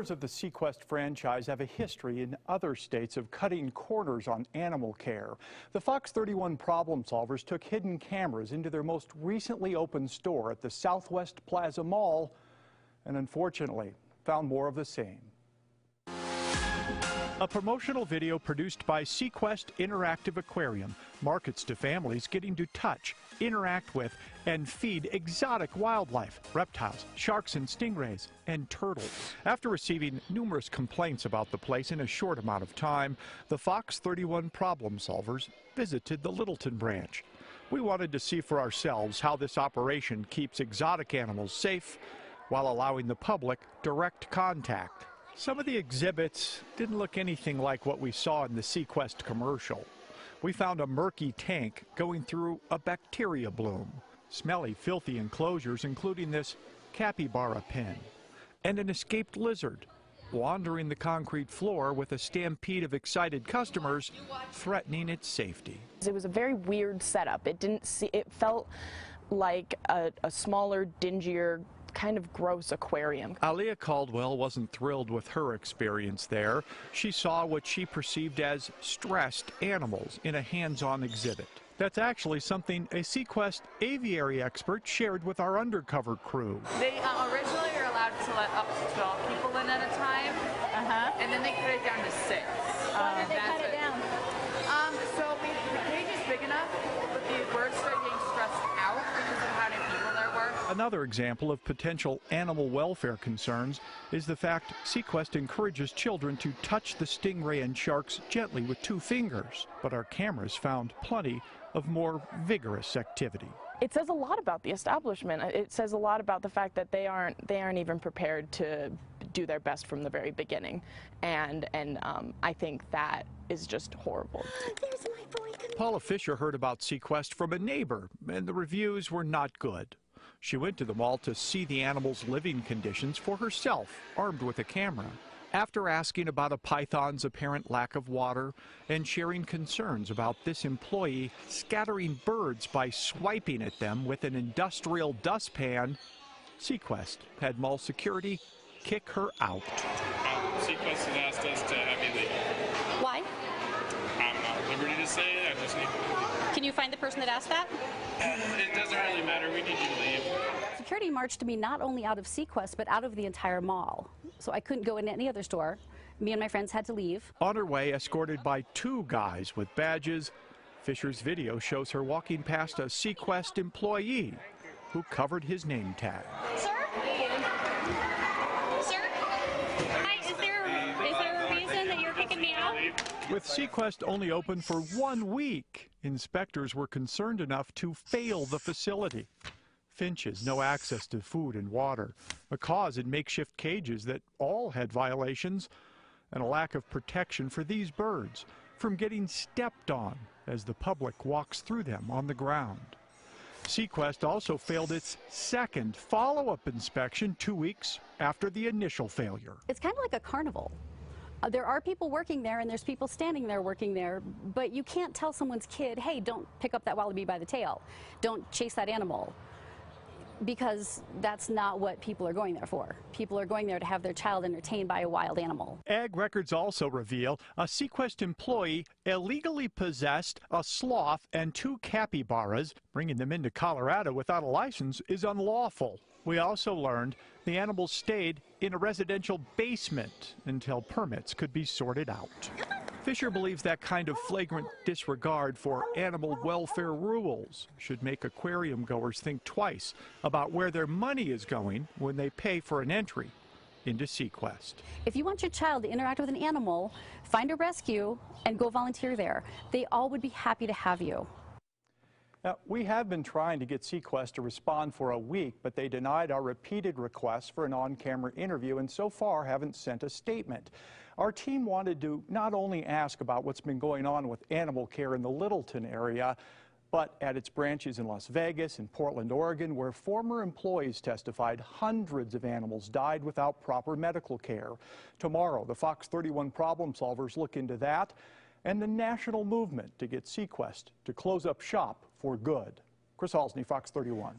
owners of the SeaQuest franchise have a history in other states of cutting corners on animal care. The Fox 31 problem solvers took hidden cameras into their most recently opened store at the Southwest Plaza Mall and unfortunately found more of the same. A promotional video produced by SeaQuest Interactive Aquarium markets to families getting to touch, interact with, and feed exotic wildlife, reptiles, sharks and stingrays, and turtles. After receiving numerous complaints about the place in a short amount of time, the Fox 31 problem solvers visited the Littleton branch. We wanted to see for ourselves how this operation keeps exotic animals safe while allowing the public direct contact. Some of the exhibits didn't look anything like what we saw in the SeaQuest commercial. We found a murky tank going through a bacteria bloom, smelly, filthy enclosures including this capybara pen, and an escaped lizard wandering the concrete floor with a stampede of excited customers threatening its safety. It was a very weird setup. It felt like a smaller, dingier, kind of gross aquarium. Aliyah Caldwell wasn't thrilled with her experience there. She saw what she perceived as stressed animals in a hands-on exhibit. That's actually something a SeaQuest aviary expert shared with our undercover crew. They originally were allowed to let up to 12 people in at a time, and then they cut it down to 6. Why did they cut it down? So the cage is big enough, but the birds started getting stressed out because of how many people there were. Another example of potential animal welfare concerns is the fact SeaQuest encourages children to touch the stingray and sharks gently with 2 fingers, but our cameras found plenty of more vigorous activity. It says a lot about the establishment. It says a lot about the fact that they aren't even prepared to do their best from the very beginning, and I think that is just horrible. There's my boy. Paula Fisher heard about SeaQuest from a neighbor, and the reviews were not good. She went to the mall to see the animals' living conditions for herself, armed with a camera. After asking about a python's apparent lack of water and sharing concerns about this employee scattering birds by swiping at them with an industrial dustpan, SeaQuest had mall security kick her out. SeaQuest has asked us to have you leave. Why? I'm not at liberty to say it. I just need to. Can you find the person that asked that? It doesn't really matter. We need you to leave. Security marched me not only out of SeaQuest, but out of the entire mall. So I couldn't go into any other store. Me and my friends had to leave. On her way, escorted by 2 guys with badges, Fisher's video shows her walking past a SeaQuest employee who covered his name tag. Sir? Sir? Hi, is there a reason that you're kicking me out? With SeaQuest only open for 1 week, inspectors were concerned enough to fail the facility. Finches, no access to food and water, a cause in makeshift cages that all had violations, and a lack of protection for these birds from getting stepped on as the public walks through them on the ground. SeaQuest also failed its second follow-up inspection 2 weeks after the initial failure. It's kind of like a carnival. There are people working there and there's people standing there working there, but you can't tell someone's kid, hey, don't pick up that wallaby by the tail. Don't chase that animal. Because that's not what people are going there for. People are going there to have their child entertained by a wild animal. Ag records also reveal a SeaQuest employee illegally possessed a sloth and 2 capybaras. Bringing them into Colorado without a license is unlawful. We also learned the animals stayed in a residential basement until permits could be sorted out. Fisher believes that kind of flagrant disregard for animal welfare rules should make aquarium goers think twice about where their money is going when they pay for an entry into SeaQuest. If you want your child to interact with an animal, find a rescue and go volunteer there. They all would be happy to have you. Now, we have been trying to get SeaQuest to respond for a week, but they denied our repeated requests for an on-camera interview and so far haven't sent a statement. Our team wanted to not only ask about what's been going on with animal care in the Littleton area, but at its branches in Las Vegas and Portland, Oregon, where former employees testified hundreds of animals died without proper medical care. Tomorrow, the Fox 31 problem solvers look into that and the national movement to get SeaQuest to close up shop for good. Chris Halsney, Fox 31.